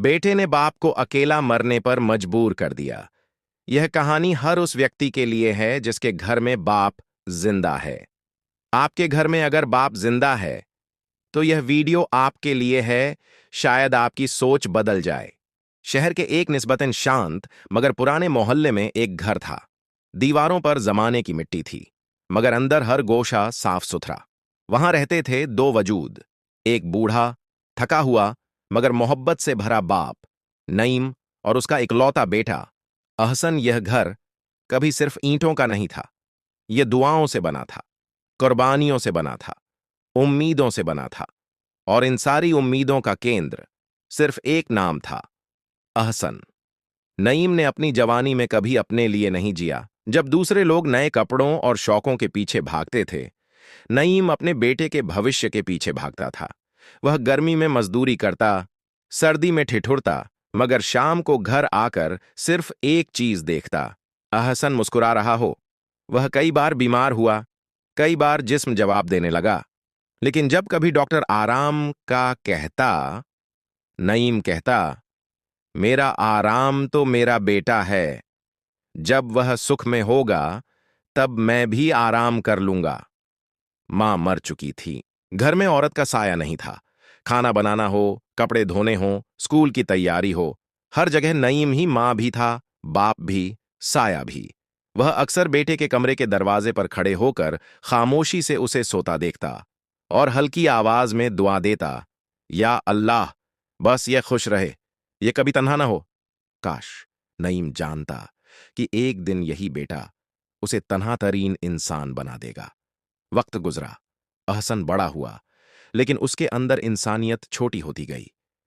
बेटे ने बाप को अकेला मरने पर मजबूर कर दिया। यह कहानी हर उस व्यक्ति के लिए है जिसके घर में बाप जिंदा है। आपके घर में अगर बाप जिंदा है तो यह वीडियो आपके लिए है। शायद आपकी सोच बदल जाए। शहर के एक निस्बतन शांत मगर पुराने मोहल्ले में एक घर था। दीवारों पर जमाने की मिट्टी थी, मगर अंदर हर गोशा साफ सुथरा। वहां रहते थे दो वजूद, एक बूढ़ा थका हुआ मगर मोहब्बत से भरा बाप नईम, और उसका इकलौता बेटा अहसन। यह घर कभी सिर्फ ईंटों का नहीं था, यह दुआओं से बना था, कुर्बानियों से बना था, उम्मीदों से बना था। और इन सारी उम्मीदों का केंद्र सिर्फ एक नाम था, अहसन। नईम ने अपनी जवानी में कभी अपने लिए नहीं जिया। जब दूसरे लोग नए कपड़ों और शौकों के पीछे भागते थे, नईम अपने बेटे के भविष्य के पीछे भागता था। वह गर्मी में मजदूरी करता, सर्दी में ठिठुरता, मगर शाम को घर आकर सिर्फ एक चीज देखता, अहसन मुस्कुरा रहा हो। वह कई बार बीमार हुआ, कई बार जिस्म जवाब देने लगा, लेकिन जब कभी डॉक्टर आराम का कहता, नईम कहता, मेरा आराम तो मेरा बेटा है। जब वह सुख में होगा तब मैं भी आराम कर लूंगा। मां मर चुकी थी। घर में औरत का साया नहीं था। खाना बनाना हो, कपड़े धोने हो, स्कूल की तैयारी हो, हर जगह नईम ही मां भी था, बाप भी, साया भी। वह अक्सर बेटे के कमरे के दरवाजे पर खड़े होकर खामोशी से उसे सोता देखता और हल्की आवाज में दुआ देता, या अल्लाह, बस यह खुश रहे, ये कभी तन्हा ना हो। काश नईम जानता कि एक दिन यही बेटा उसे तन्हा तरीन इंसान बना देगा। वक्त गुजरा, अहसन बड़ा हुआ, लेकिन उसके अंदर इंसानियत छोटी होती गई।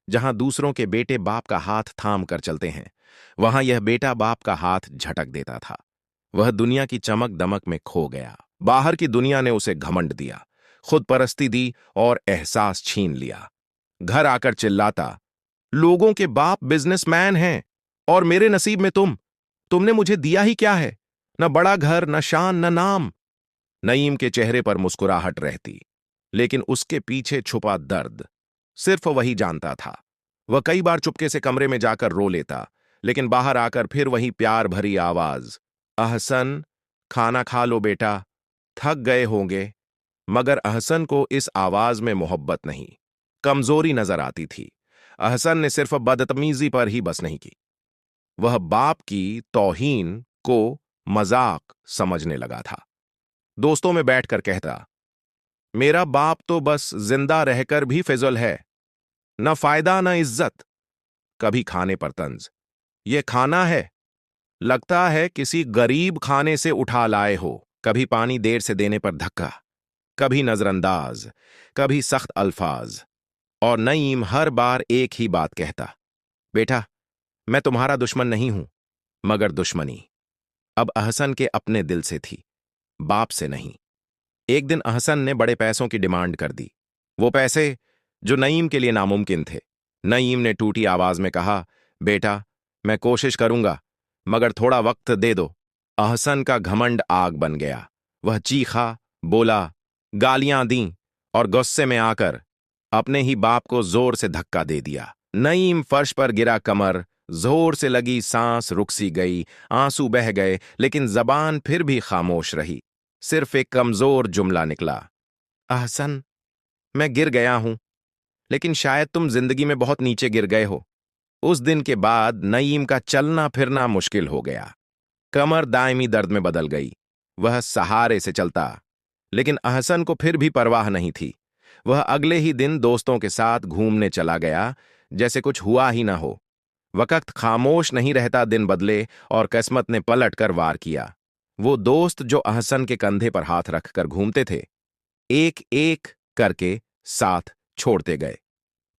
जहां दूसरों के बेटे बाप का हाथ थाम कर चलते हैं, वहां यह बेटा बाप का हाथ झटक देता था। वह दुनिया की चमक दमक में खो गया। बाहर की दुनिया ने उसे घमंड दिया, खुद परस्ती दी और एहसास छीन लिया। घर आकर चिल्लाता, लोगों के बाप बिजनेसमैन हैं और मेरे नसीब में तुमने मुझे दिया ही क्या है? न बड़ा घर, न शान, न नाम। नईम के चेहरे पर मुस्कुराहट रहती, लेकिन उसके पीछे छुपा दर्द सिर्फ वही जानता था। वह कई बार चुपके से कमरे में जाकर रो लेता, लेकिन बाहर आकर फिर वही प्यार भरी आवाज, अहसन, खाना खा लो बेटा, थक गए होंगे। मगर अहसन को इस आवाज में मोहब्बत नहीं, कमजोरी नजर आती थी। अहसन ने सिर्फ बदतमीजी पर ही बस नहीं की, वह बाप की तौहीन को मजाक समझने लगा था। दोस्तों में बैठकर कहता, मेरा बाप तो बस जिंदा रहकर भी फिजल है, न फायदा न इज्जत। कभी खाने पर तंज, ये खाना है, लगता है किसी गरीब खाने से उठा लाए हो। कभी पानी देर से देने पर धक्का, कभी नजरअंदाज, कभी सख्त अल्फाज। और नईम हर बार एक ही बात कहता, बेटा, मैं तुम्हारा दुश्मन नहीं हूं। मगर दुश्मनी अब अहसन के अपने दिल से थी, बाप से नहीं। एक दिन अहसन ने बड़े पैसों की डिमांड कर दी, वो पैसे जो नईम के लिए नामुमकिन थे। नईम ने टूटी आवाज में कहा, बेटा, मैं कोशिश करूंगा, मगर थोड़ा वक्त दे दो। अहसन का घमंड आग बन गया। वह चीखा, बोला, गालियां दीं और गुस्से में आकर अपने ही बाप को जोर से धक्का दे दिया। नईम फर्श पर गिरा, कमर, जोर से लगी सांस रुक सी गई, आंसू बह गए, लेकिन जबान फिर भी खामोश रही। सिर्फ एक कमजोर जुमला निकला, अहसन, मैं गिर गया हूं, लेकिन शायद तुम जिंदगी में बहुत नीचे गिर गए हो। उस दिन के बाद नईम का चलना फिरना मुश्किल हो गया। कमर दायमी दर्द में बदल गई। वह सहारे से चलता, लेकिन अहसन को फिर भी परवाह नहीं थी। वह अगले ही दिन दोस्तों के साथ घूमने चला गया, जैसे कुछ हुआ ही ना हो। वक्त खामोश नहीं रहता, दिन बदले और किस्मत ने पलट कर वार किया। वो दोस्त जो अहसन के कंधे पर हाथ रखकर घूमते थे, एक एक करके साथ छोड़ते गए।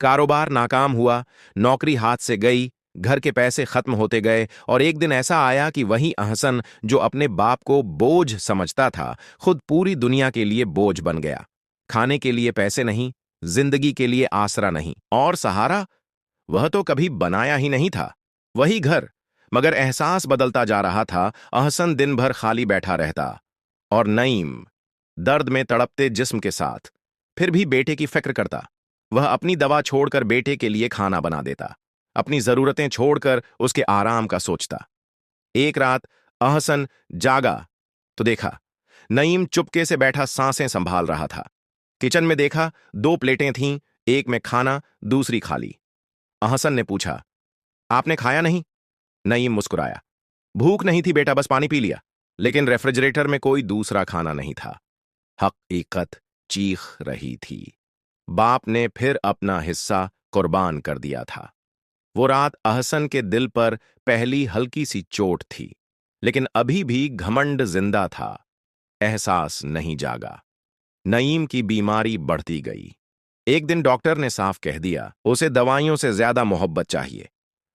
कारोबार नाकाम हुआ, नौकरी हाथ से गई, घर के पैसे खत्म होते गए, और एक दिन ऐसा आया कि वही अहसन जो अपने बाप को बोझ समझता था, खुद पूरी दुनिया के लिए बोझ बन गया। खाने के लिए पैसे नहीं, जिंदगी के लिए आसरा नहीं, और सहारा वह तो कभी बनाया ही नहीं था। वही घर, मगर एहसास बदलता जा रहा था। अहसन दिन भर खाली बैठा रहता और नईम दर्द में तड़पते जिस्म के साथ फिर भी बेटे की फिक्र करता। वह अपनी दवा छोड़कर बेटे के लिए खाना बना देता, अपनी जरूरतें छोड़कर उसके आराम का सोचता। एक रात अहसन जागा तो देखा नईम चुपके से बैठा सांसें संभाल रहा था। किचन में देखा 2 प्लेटें थीं, एक में खाना, दूसरी खाली। अहसन ने पूछा, आपने खाया नहीं? नईम मुस्कुराया, भूख नहीं थी बेटा, बस पानी पी लिया। लेकिन रेफ्रिजरेटर में कोई दूसरा खाना नहीं था। हकीकत चीख रही थी। बाप ने फिर अपना हिस्सा कुर्बान कर दिया था। वो रात अहसन के दिल पर पहली हल्की सी चोट थी, लेकिन अभी भी घमंड जिंदा था, एहसास नहीं जागा। नईम की बीमारी बढ़ती गई। एक दिन डॉक्टर ने साफ कह दिया उसे दवाइयों से ज्यादा मोहब्बत चाहिए,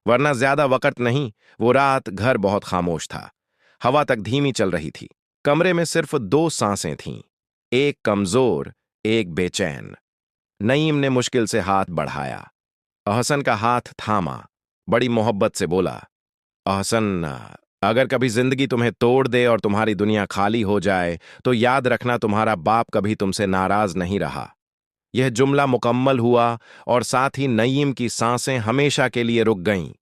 वरना ज्यादा वक्त नहीं। वो रात घर बहुत खामोश था, हवा तक धीमी चल रही थी। कमरे में सिर्फ 2 सांसें थीं, एक कमजोर, एक बेचैन। नईम ने मुश्किल से हाथ बढ़ाया। अहसन का हाथ थामा, बड़ी मोहब्बत से बोला, अहसन, अगर कभी जिंदगी तुम्हें तोड़ दे और तुम्हारी दुनिया खाली हो जाए तो याद रखना तुम्हारा बाप कभी तुमसे नाराज नहीं रहा। यह जुमला मुकम्मल हुआ और साथ ही नईम की सांसें हमेशा के लिए रुक गईं।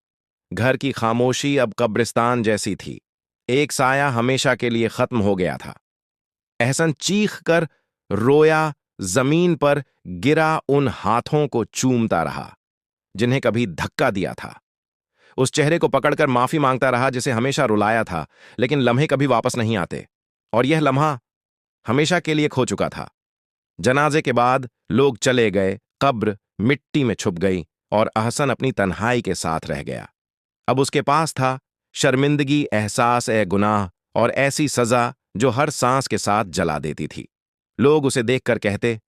घर की खामोशी अब कब्रिस्तान जैसी थी। एक साया हमेशा के लिए खत्म हो गया था। एहसन चीख कर रोया, जमीन पर गिरा उन हाथों को चूमता रहा जिन्हें कभी धक्का दिया था। उस चेहरे को पकड़कर माफी मांगता रहा जिसे हमेशा रुलाया था, लेकिन लम्हे कभी वापस नहीं आते, और यह लम्हा हमेशा के लिए खो चुका था। जनाजे के बाद लोग चले गए, कब्र मिट्टी में छुप गई और अहसन अपनी तन्हाई के साथ रह गया। अब उसके पास था शर्मिंदगी, एहसास ए गुनाह और ऐसी सजा जो हर सांस के साथ जला देती थी। लोग उसे देखकर कहते,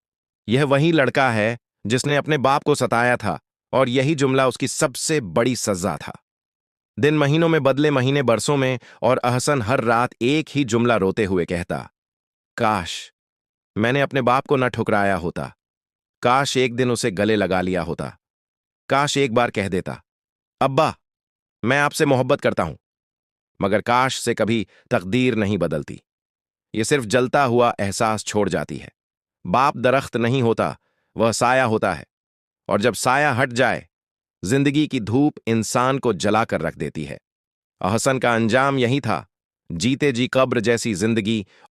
यह वही लड़का है जिसने अपने बाप को सताया था, और यही जुमला उसकी सबसे बड़ी सजा था। दिन महीनों में बदले, महीने बरसों में, और अहसन हर रात एक ही जुमला रोते हुए कहता, काश मैंने अपने बाप को न ठुकराया होता, काश एक दिन उसे गले लगा लिया होता, काश एक बार कह देता, अब्बा मैं आपसे मोहब्बत करता हूं। मगर काश से कभी तकदीर नहीं बदलती, ये सिर्फ जलता हुआ एहसास छोड़ जाती है। बाप दरख्त नहीं होता, वह साया होता है, और जब साया हट जाए, जिंदगी की धूप इंसान को जलाकर रख देती है। अहसन का अंजाम यही था, जीते जी कब्र जैसी जिंदगी